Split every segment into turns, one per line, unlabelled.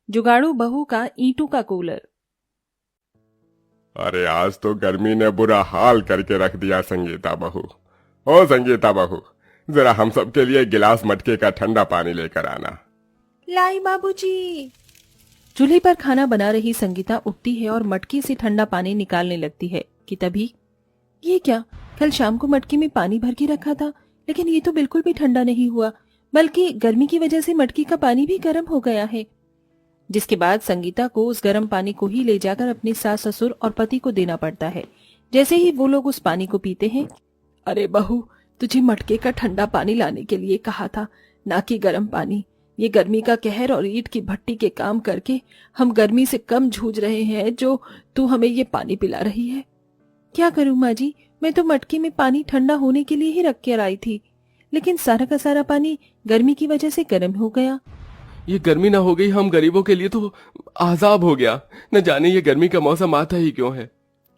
जुगाड़ू बहू का ईंटों का कूलर।
अरे आज तो गर्मी ने बुरा हाल करके रख दिया संगीता बहू। ओ संगीता बहू, जरा हम सब के लिए गिलास मटके का ठंडा पानी लेकर आना।
लाई बाबूजी। चूल्हे पर खाना बना रही संगीता उठती है और मटके से ठंडा पानी निकालने लगती है कि तभी ये क्या, कल शाम को मटके में पानी भर के रखा था, लेकिन ये तो बिल्कुल भी ठंडा नहीं हुआ, बल्कि गर्मी की वजह से मटके का पानी भी गर्म हो गया है। जिसके बाद संगीता को उस गर्म पानी को ही ले जाकर अपने सास ससुर और पति को देना पड़ता है। जैसे ही वो लोग उस पानी को पीते हैं, अरे बहू, तुझे मटके का ठंडा पानी लाने के लिए कहा था, ना कि गर्म पानी। ये गर्मी का कहर और ईंट की भट्टी के काम करके हम गर्मी से कम जूझ रहे हैं, जो तू हमें ये पानी पिला रही है। क्या करूं माँ जी, मैं तो मटके में पानी ठंडा होने के लिए ही रख कर आई थी, लेकिन सारा का सारा पानी गर्मी की वजह से गर्म हो गया।
ये गर्मी ना हो गई हम गरीबों के लिए तो आजाब हो गया। न जाने ये गर्मी का मौसम आता ही क्यों है।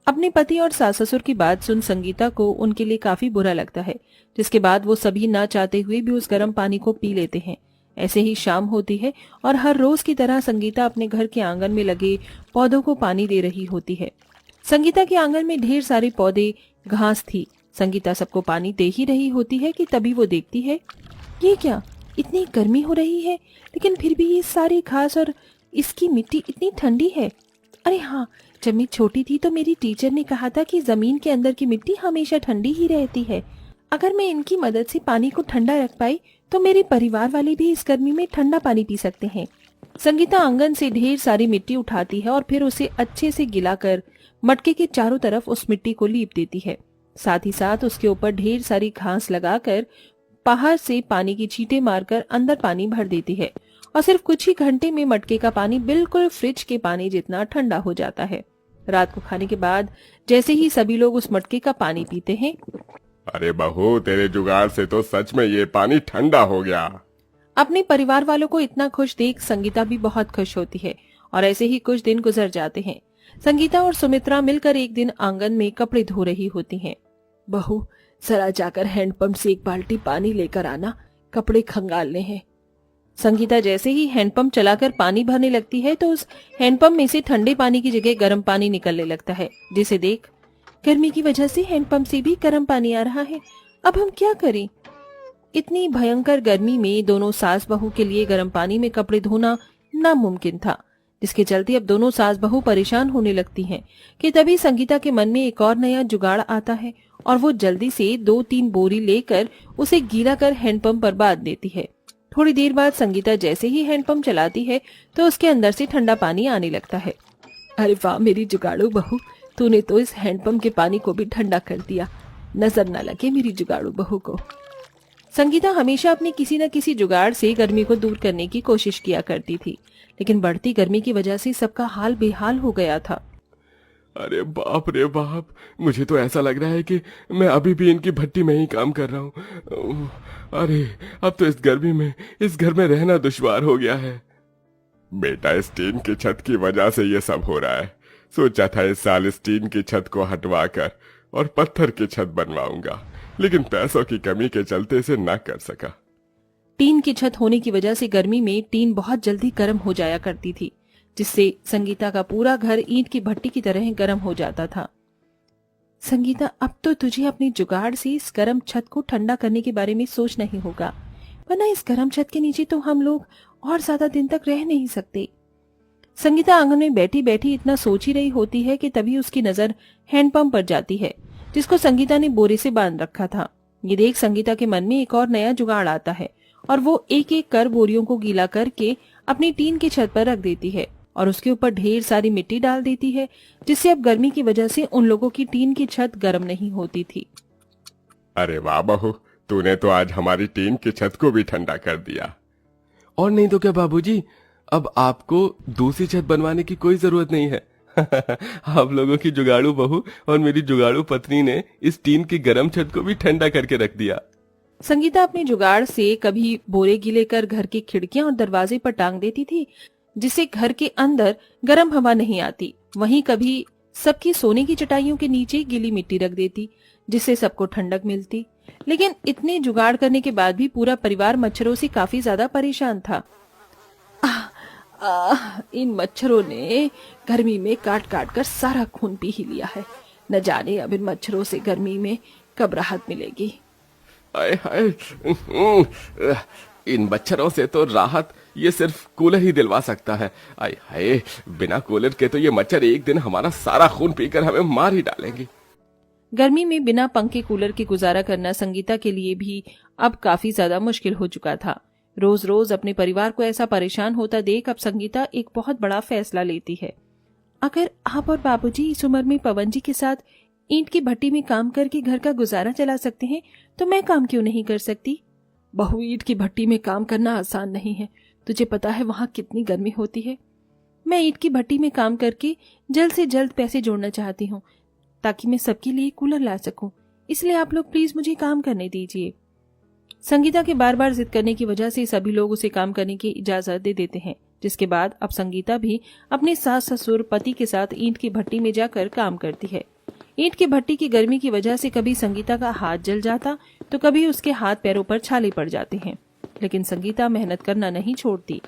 अपने पति और सास ससुर की बात सुन संगीता को उनके लिए काफी बुरा लगता है, जिसके बाद वो सभी ना चाहते हुए भी उस गर्म पानी को पी लेते हैं। ऐसे ही शाम होती है और हर रोज की तरह संगीता अपने घर के आंगन में लगे पौधों को पानी दे रही होती है। संगीता के आंगन में ढेर सारे पौधे, घास थी। संगीता सबको पानी दे ही रही होती है कि तभी वो देखती है, ये क्या, इतनी गर्मी हो रही है, लेकिन फिर भी ये सारी घास और इसकी मिट्टी इतनी ठंडी है। अरे हाँ, जब मैं छोटी थी तो मेरी टीचर ने कहा था कि जमीन के अंदर की मिट्टी हमेशा ठंडी ही रहती है। अगर मैं इनकी मदद से पानी को ठंडा रख पाई तो मेरे परिवार वाले भी इस गर्मी में ठंडा पानी पी सकते हैं। संगीता आंगन से ढेर सारी मिट्टी उठाती है और फिर उसे अच्छे से गिलाकर मटके के चारों तरफ उस मिट्टी को लीप देती है। साथ ही साथ उसके ऊपर ढेर सारी घास लगाकर बाहर से पानी की छींटे मारकर अंदर पानी भर देती है और सिर्फ कुछ ही घंटे में मटके का पानी बिल्कुल फ्रिज के पानी जितना ठंडा हो जाता है। रात को खाने के बाद जैसे ही सभी लोग उस मटके का पानी पीते हैं,
अरे बहू, तेरे जुगाड़ से तो सच में ये पानी ठंडा हो गया।
अपने परिवार वालों को इतना खुश देख संगीता भी बहुत खुश होती है और ऐसे ही कुछ दिन गुजर जाते हैं। संगीता और सुमित्रा मिलकर एक दिन आंगन में कपड़े धो रही होती हैं। बहू, जरा जाकर हैंडपंप से एक बाल्टी पानी लेकर आना, कपड़े खंगालने हैं। संगीता जैसे ही हैंडपंप चलाकर पानी भरने लगती है तो उस हैंडपंप में से ठंडे पानी की जगह गर्म पानी निकलने लगता है, जिसे देख गर्मी की वजह से हैंडपंप से भी गर्म पानी आ रहा है। अब हम क्या करें? इतनी भयंकर गर्मी में दोनों सास बहू के लिए गर्म पानी में कपड़े धोना नामुमकिन था, जिसके चलते अब दोनों सास बहू परेशान होने लगती हैं कि तभी संगीता के मन में एक और नया जुगाड़ आता है और वो जल्दी से 2-3 बोरी लेकर उसे गीला कर हैंडपंप पर बांध देती है। थोड़ी देर बाद संगीता जैसे ही हैंडपंप चलाती है तो उसके अंदर से ठंडा पानी आने लगता है। अरे वाह मेरी जुगाड़ू बहू, तूने तो इस हैंडपंप के पानी को भी ठंडा कर दिया, नजर न लगे मेरी जुगाड़ू बहू को। संगीता हमेशा अपने किसी न किसी जुगाड़ से गर्मी को दूर करने की कोशिश किया करती थी, लेकिन बढ़ती गर्मी की वजह से सबका हाल बेहाल हो गया था।
अरे बाप रे बाप, मुझे तो ऐसा लग रहा है कि मैं अभी भी इनकी भट्टी में ही काम कर रहा हूँ। अरे अब तो इस गर्मी में इस घर में रहना दुश्वार हो गया है।
बेटा, इस टीन की छत की वजह से ये सब हो रहा है। सोचा था इस साल इस टीन की छत को हटवाकर और पत्थर की छत बनवाऊंगा, लेकिन पैसों की कमी के चलते इसे ना कर सका।
टीन की छत होने की वजह से गर्मी में टीन बहुत जल्दी गर्म हो जाया करती थी, जिससे संगीता का पूरा घर ईंट की भट्टी की तरह गर्म हो जाता था। संगीता, अब तो तुझे अपने जुगाड़ से इस गर्म छत को ठंडा करने के बारे में सोचना ही होगा, वरना इस गर्म छत के नीचे तो हम लोग और ज्यादा दिन तक रह नहीं सकते। संगीता आंगन में बैठी बैठी इतना सोच ही रही होती है कि तभी उसकी नजर हैंडपंप पर जाती है, जिसको संगीता ने बोरे से बांध रखा था। ये देख संगीता के मन में एक और नया जुगाड़ आता है और वो एक एक कर बोरियों को गीला करके अपनी टीन की छत पर रख देती है और उसके ऊपर ढेर सारी मिट्टी डाल देती है, जिससे अब गर्मी की वजह से उन लोगों की टीन की छत गर्म नहीं होती थी।
अरे वाह बहू, तूने तो आज हमारी टीन की छत को भी ठंडा कर दिया।
और नहीं तो क्या बाबूजी, अब आपको दूसरी छत बनवाने की कोई जरूरत नहीं है। आप लोगों की जुगाड़ू बहू और मेरी जुगाड़ू पत्नी ने इस टीन की गर्म छत को भी ठंडा करके रख दिया।
संगीता अपने जुगाड़ से कभी बोरे गीले कर घर की खिड़कियां और दरवाजे पर टांग देती थी, जिससे घर के अंदर गर्म हवा नहीं आती। वहीं कभी सबकी सोने की चटाइयों के नीचे गीली मिट्टी रख देती, जिससे सबको ठंडक मिलती। लेकिन इतने जुगाड़ करने के बाद भी पूरा परिवार मच्छरों से काफी ज्यादा परेशान था। इन मच्छरों ने गर्मी में काट काट कर सारा खून पी ही लिया है। न जाने अब इन मच्छरों से गर्मी में कब राहत मिलेगी।
आय हाय, इन मच्छरों से तो राहत ये सिर्फ कूलर ही दिलवा सकता है। आय हाय, बिना कूलर के तो ये मच्छर एक दिन हमारा सारा खून पीकर हमें मार ही डालेंगे।
गर्मी में बिना पंखे कूलर के गुजारा करना संगीता के लिए भी अब काफी ज्यादा मुश्किल हो चुका था। रोज रोज अपने परिवार को ऐसा परेशान होता देख अब संगीता एक बहुत बड़ा फैसला लेती है। अगर आप और बाबूजी इस उम्र में पवन जी के साथ ईंट की भट्टी में काम करके घर का गुजारा चला सकते हैं तो मैं काम क्यों नहीं कर सकती। बहू, ईंट की भट्टी में काम करना आसान नहीं है। तुझे पता है वहां कितनी गर्मी होती है। मैं ईंट की भट्टी में काम करके जल्द से जल्द पैसे जोड़ना चाहती हूँ ताकि मैं सबके लिए कूलर ला सकूं। इसलिए आप लोग प्लीज मुझे काम करने दीजिए। संगीता के बार बार जिद करने की वजह से सभी लोग उसे काम करने की इजाजत दे देते हैं, जिसके बाद अब संगीता भी अपने सास ससुर पति के साथ ईंट की भट्टी में जाकर काम करती है। ईंट की भट्टी की गर्मी की वजह से कभी संगीता का हाथ जल जाता तो कभी उसके हाथ पैरों पर छाले पड़ जाते हैं, लेकिन संगीता मेहनत करना नहीं छोड़ती।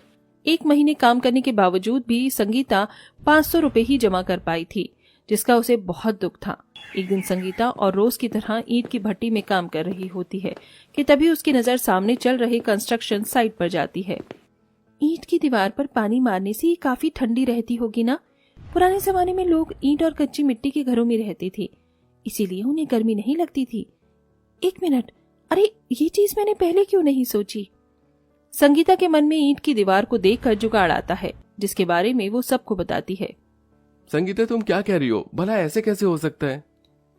1 महीने काम करने के बावजूद भी संगीता 500 रुपए ही जमा कर पाई थी, जिसका उसे बहुत दुख था। एक दिन संगीता और रोज की तरह ईंट की भट्टी में काम कर रही होती है कि तभी उसकी नजर सामने चल रहे कंस्ट्रक्शन साइट पर जाती है। ईंट की दीवार पर पानी मारने से ये काफी ठंडी रहती होगी ना। पुराने जमाने में लोग ईंट और कच्ची मिट्टी के घरों में रहते थे, इसीलिए उन्हें गर्मी नहीं लगती थी। 1 मिनट, अरे ये चीज मैंने पहले क्यों नहीं सोची। संगीता के मन में ईंट की दीवार को देखकर जुगाड़ आता है, जिसके बारे में वो सबको बताती है।
संगीता, तुम क्या कह रही हो? भला ऐसे कैसे हो सकता है?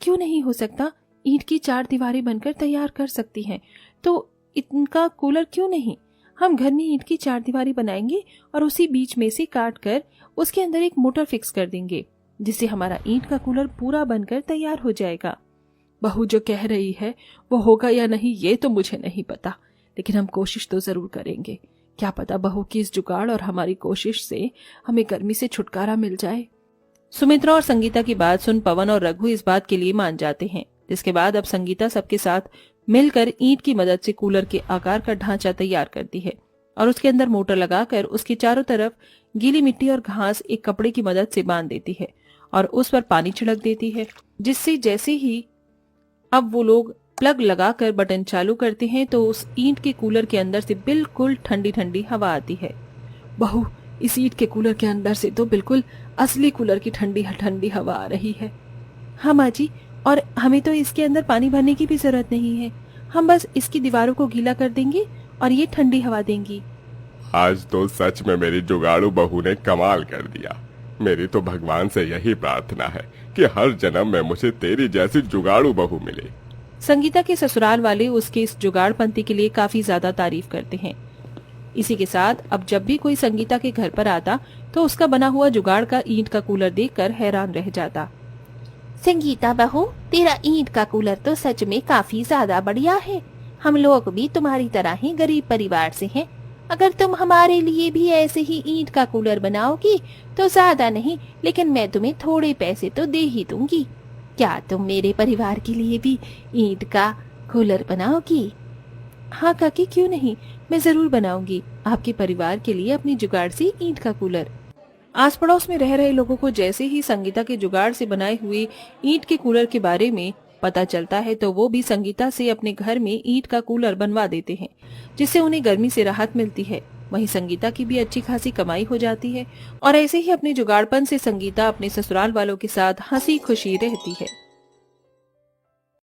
क्यों नहीं हो सकता? ईंट की 4 दीवारें बनकर तैयार कर सकती हैं, तो इनका कूलर क्यों नहीं। हम घर में ईंट की 4 दीवारें बनाएंगे और उसी बीच में से काट कर उसके अंदर एक मोटर फिक्स कर देंगे, जिससे हमारा ईंट का कूलर पूरा बनकर तैयार हो जाएगा। बहू जो कह रही है वो होगा या नहीं ये तो मुझे नहीं पता, लेकिन हम कोशिश तो जरूर करेंगे। क्या पता बहू की इस जुगाड़ और हमारी कोशिश से हमें गर्मी से छुटकारा मिल जाए। सुमित्रा और संगीता की बात सुन पवन और रघु इस बात के लिए मान जाते हैं, जिसके बाद अब संगीता सबके साथ मिलकर ईंट की मदद से कूलर के आकार का ढांचा तैयार करती है और उसके अंदर मोटर लगाकर उसके चारों तरफ गीली मिट्टी और घास एक कपड़े की मदद से बांध देती है और उस पर पानी छिड़क देती है, जिससे जैसे ही अब वो लोग प्लग लगाकर बटन चालू करते हैं तो उस ईंट के कूलर के अंदर से बिल्कुल ठंडी ठंडी हवा आती है। बहू, इस ईंट के कूलर के अंदर से तो बिल्कुल असली कूलर की ठंडी ठंडी हवा आ रही है। हाँ माँ जी, और हमें तो इसके अंदर पानी भरने की भी जरूरत नहीं है। हम बस इसकी दीवारों को गीला कर देंगे और ये ठंडी हवा देंगी।
आज तो सच में मेरी जुगाड़ू बहू ने कमाल कर दिया। मेरी तो भगवान से यही प्रार्थना है कि हर जन्म में मुझे तेरी जैसी जुगाड़ू बहू मिले।
संगीता के ससुराल वाले उसके इस जुगाड़पंती के लिए काफी ज्यादा तारीफ करते हैं। इसी के साथ अब जब भी कोई संगीता के घर पर आता तो उसका बना हुआ जुगाड़ का ईंट का कूलर देखकर हैरान रह जाता।
संगीता बहू, तेरा ईंट का कूलर तो सच में काफी ज्यादा बढ़िया है। हम लोग भी तुम्हारी तरह ही गरीब परिवार से हैं। अगर तुम हमारे लिए भी ऐसे ही ईंट का कूलर बनाओगी तो ज्यादा नहीं, लेकिन मैं तुम्हें थोड़े पैसे तो दे ही दूंगी। क्या तुम मेरे परिवार के लिए भी ईंट का कूलर बनाओगी?
हाँ काकी, क्यों नहीं, मैं जरूर बनाऊंगी आपके परिवार के लिए अपनी जुगाड़ से ईंट का कूलर। आस पड़ोस में रह रहे लोगों को जैसे ही संगीता के जुगाड़ से बनाए हुए ईंट के कूलर के बारे में पता चलता है तो वो भी संगीता से अपने घर में ईंट का कूलर बनवा देते हैं, जिससे उन्हें गर्मी से राहत मिलती है। वहीं संगीता की भी अच्छी खासी कमाई हो जाती है और ऐसे ही अपने जुगाड़पन से संगीता अपने ससुराल वालों के साथ हंसी खुशी रहती है।